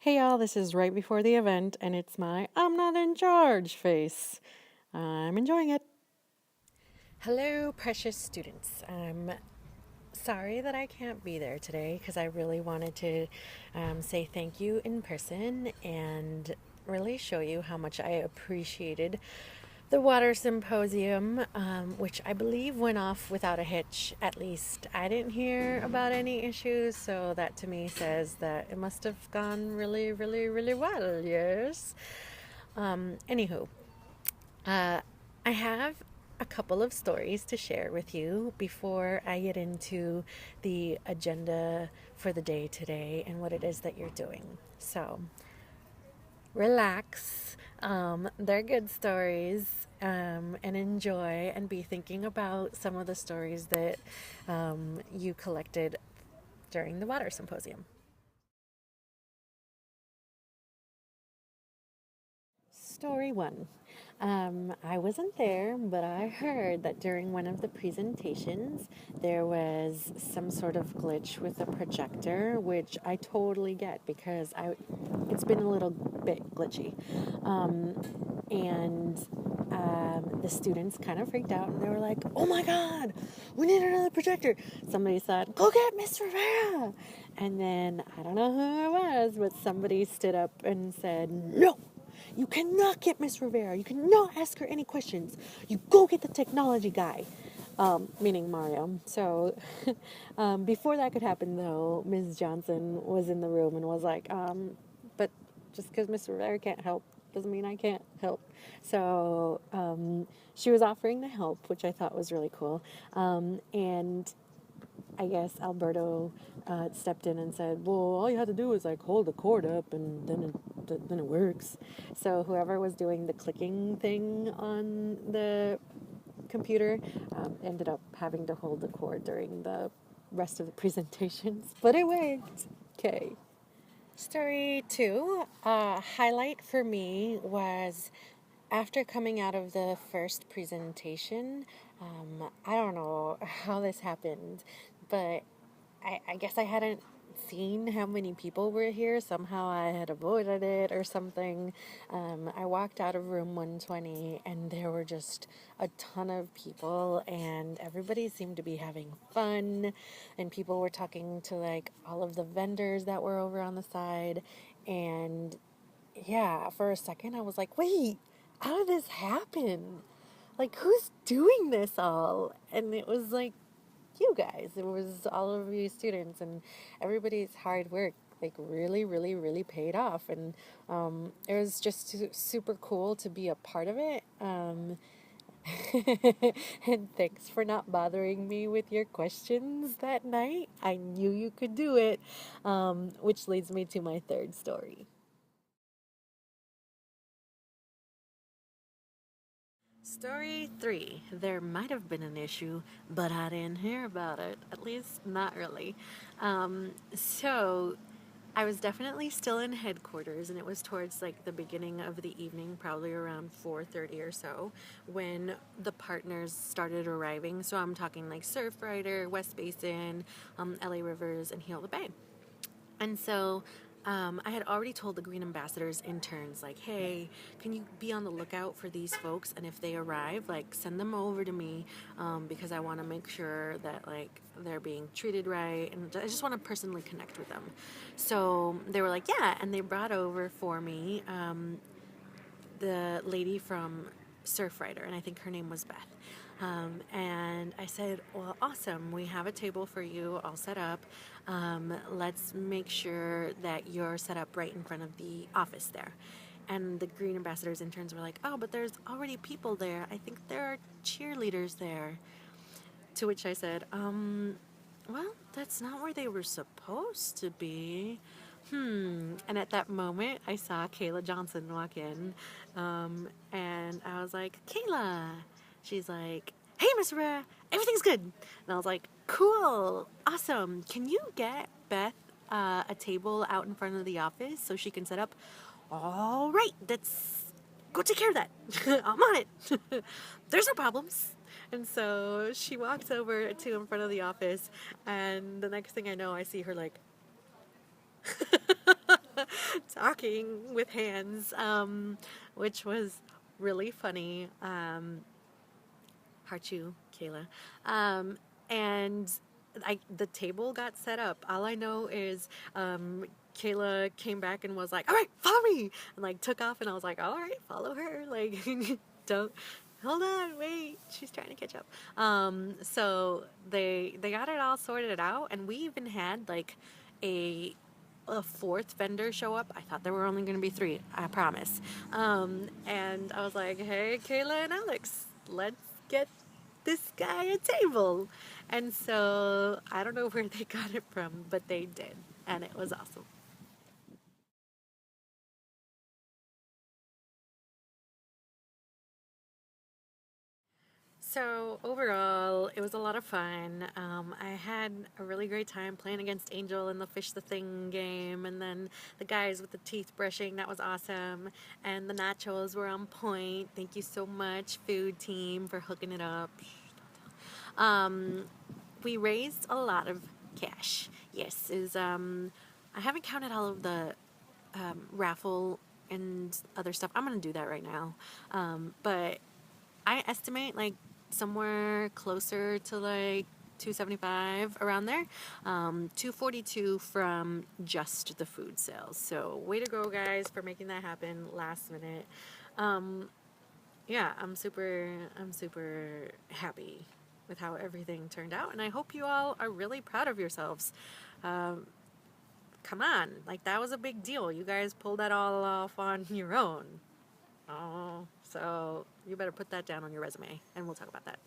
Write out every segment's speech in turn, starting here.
Hey y'all, this is right before the event, and it's my I'm not in charge face. I'm enjoying it. Hello, precious students. I'm sorry that I can't be there today because I really wanted to say thank you in person and really show you how much I appreciated the water symposium, which I believe went off without a hitch. At least I didn't hear about any issues, so that to me says that it must have gone really, really, really well, yes. Anywho, I have a couple of stories to share with you before I get into the agenda for the day today and what it is that you're doing. So, relax. They're good stories, and enjoy and be thinking about some of the stories that you collected during the water symposium. Story one. I wasn't there, but I heard that during one of the presentations there was some sort of glitch with the projector, which I totally get because it's been a little bit glitchy. And the students kind of freaked out and they were like, "Oh my God, we need another projector." Somebody said, "Go get Miss Rivera." And then I don't know who it was, but somebody stood up and said, "No, you cannot get Miss Rivera. You cannot ask her any questions. You go get the technology guy." Meaning Mario. So before that could happen, though, Ms. Johnson was in the room and was like, but just because Miss Rivera can't help doesn't mean I can't help. So she was offering to help, which I thought was really cool. And I guess Alberto stepped in and said, "Well, all you have to do is like hold the cord up, and then it works." So whoever was doing the clicking thing on the computer ended up having to hold the cord during the rest of the presentations, but it worked. Okay. Story two, highlight for me was after coming out of the first presentation. I don't know how this happened, but I guess I hadn't seen how many people were here. Somehow I had avoided it or something. I walked out of room 120 and there were just a ton of people, and everybody seemed to be having fun. And people were talking to like all of the vendors that were over on the side. And yeah, for a second I was like, wait, how did this happen? Like, who's doing this all? And it was like, you guys. It was all of you students, and everybody's hard work like really, really, really paid off. And it was just super cool to be a part of it. And thanks for not bothering me with your questions that night. I knew you could do it, which leads me to my third story. Story three. There might have been an issue, but I didn't hear about it. At least, not really. So, I was definitely still in headquarters, and it was towards like the beginning of the evening, probably around 4:30 or so, when the partners started arriving. So I'm talking like Surfrider, West Basin, LA Rivers, and Heal the Bay. And so I had already told the Green Ambassadors interns, like, hey, can you be on the lookout for these folks? And if they arrive, like, send them over to me because I want to make sure that, like, they're being treated right. And I just want to personally connect with them. So they were like, yeah. And they brought over for me the lady from Surfrider, and I think her name was Beth. And I said, well, awesome. We have a table for you all set up. Let's make sure that you're set up right in front of the office there. And the Green Ambassadors interns were like, oh, but there's already people there. I think there are cheerleaders there. To which I said, well, that's not where they were supposed to be. And at that moment, I saw Kayla Johnson walk in. And I was like, Kayla. She's like, hey, Miss Rivera, everything's good. And I was like, cool, awesome. Can you get Beth a table out in front of the office so she can set up? All right, that's go take care of that. I'm on it. There's no problems. And so she walks over to in front of the office, and the next thing I know, I see her like talking with hands, which was really funny. Heart you, Kayla. And the table got set up. All I know is Kayla came back and was like, "All right, follow me," and like took off, and I was like, "All right, follow her." Like, don't hold on, wait, she's trying to catch up. So they got it all sorted out, and we even had like a fourth vendor show up. I thought there were only going to be three, I promise. And I was like, "Hey, Kayla and Alex, let's get this guy a table." And so I don't know where they got it from, but they did, and it was awesome. So overall, it was a lot of fun. I had a really great time playing against Angel in the Fish the Thing game, and then the guys with the teeth brushing, that was awesome. And the nachos were on point. Thank you so much, food team, for hooking it up. Um, we raised a lot of cash. Yes, is I haven't counted all of the raffle and other stuff. I'm gonna do that right now. But I estimate like somewhere closer to like 275 around there. 242 from just the food sales. So way to go, guys, for making that happen last minute. Um, yeah, I'm super happy with how everything turned out, and I hope you all are really proud of yourselves. Um, Come on, like that was a big deal. You guys pulled that all off on your own. Oh, so you better put that down on your resume, and we'll talk about that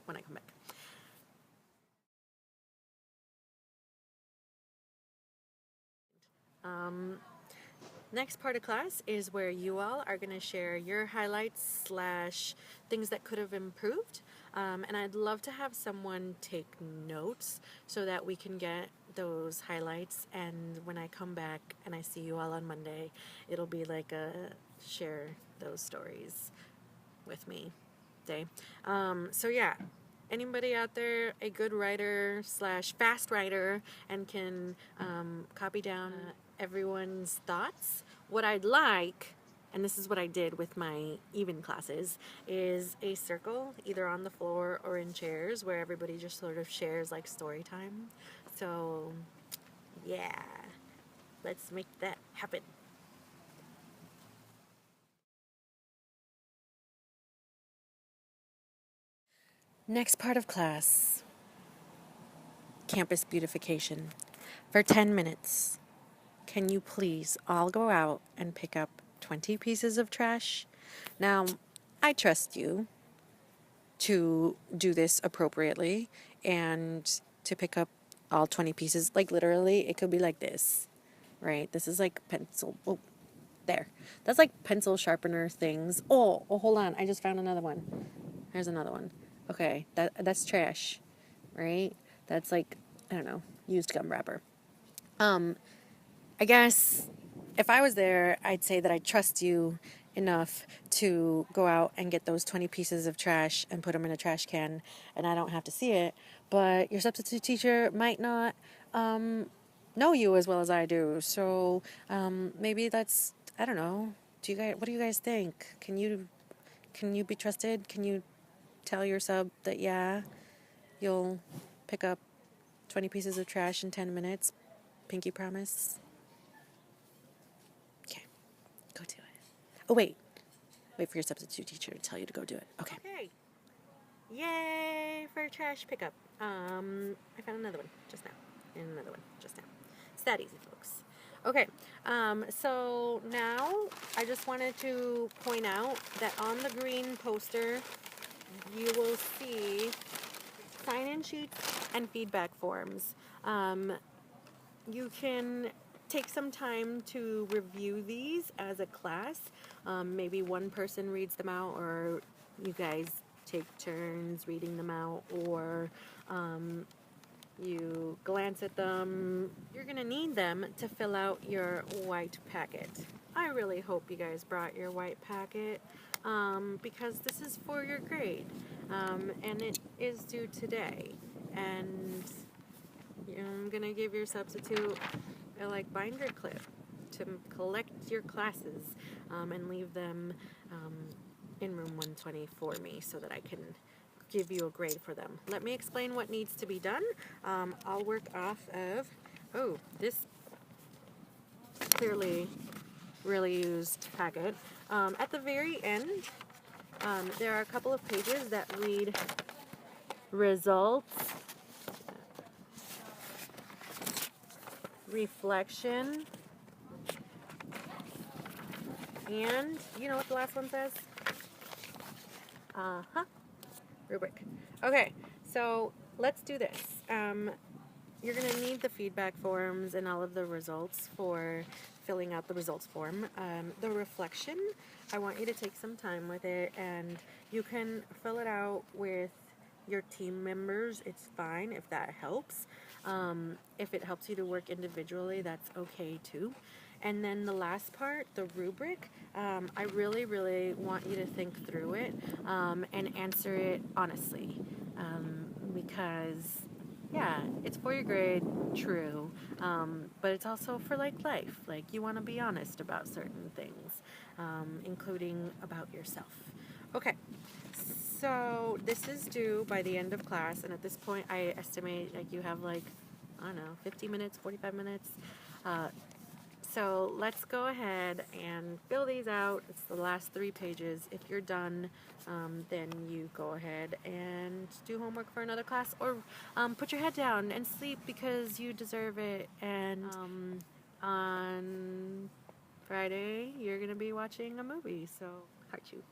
when I come back. Um, Next part of class is where you all are going to share your highlights slash things that could have improved. And I'd love to have someone take notes so that we can get those highlights. And when I come back and I see you all on Monday, it'll be like a share those stories with me day. So yeah, anybody out there a good writer slash fast writer and can copy down everyone's thoughts? What I'd like, and this is what I did with my even classes, is a circle either on the floor or in chairs where everybody just sort of shares like story time. So yeah, let's make that happen. Next part of class, campus beautification. For 10 minutes, can you please all go out and pick up 20 pieces of trash? Now, I trust you to do this appropriately and to pick up all 20 pieces. Like, literally, it could be like this, right? This is like pencil. Oh, there. That's like pencil sharpener things. Oh, hold on. I just found another one. Here's another one. Okay, that's trash, right? That's like, I don't know, used gum wrapper. I guess if I was there, I'd say that I trust you enough to go out and get those 20 pieces of trash and put them in a trash can, and I don't have to see it. But your substitute teacher might not know you as well as I do. So maybe that's, I don't know. What do you guys think? Can you be trusted? Can you tell your sub that, yeah, you'll pick up 20 pieces of trash in 10 minutes? Pinky promise? Okay, go do it. Oh, wait for your substitute teacher to tell you to go do it. Okay. Okay. Yay for trash pickup. I found another one just now. And another one just now. It's that easy, folks. Okay, so now I just wanted to point out that on the green poster, you will see sign-in sheets and feedback forms. You can take some time to review these as a class. Maybe one person reads them out, or you guys take turns reading them out, or you glance at them. You're going to need them to fill out your white packet. I really hope you guys brought your white packet because this is for your grade, and it is due today. And I'm going to give your substitute a binder clip to collect your classes and leave them in room 120 for me so that I can give you a grade for them. Let me explain what needs to be done. I'll work off of, oh, this clearly really used packet. At the very end, there are a couple of pages that read results, reflection, and you know what the last one says? Rubric. Okay, so let's do this. You're going to need the feedback forms and all of the results for filling out the results form. The reflection, I want you to take some time with it, and you can fill it out with your team members. It's fine if that helps. If it helps you to work individually, that's okay too. And then the last part, the rubric, I really, really want you to think through it and answer it honestly, because yeah, it's for your grade, true, but it's also for like life. Like, you want to be honest about certain things, including about yourself. Okay, so this is due by the end of class, and at this point I estimate like you have like, I don't know, 50 minutes, 45 minutes. So let's go ahead and fill these out. It's the last 3 pages. If you're done, then you go ahead and do homework for another class, or put your head down and sleep because you deserve it. And on Friday, you're going to be watching a movie, so heart you.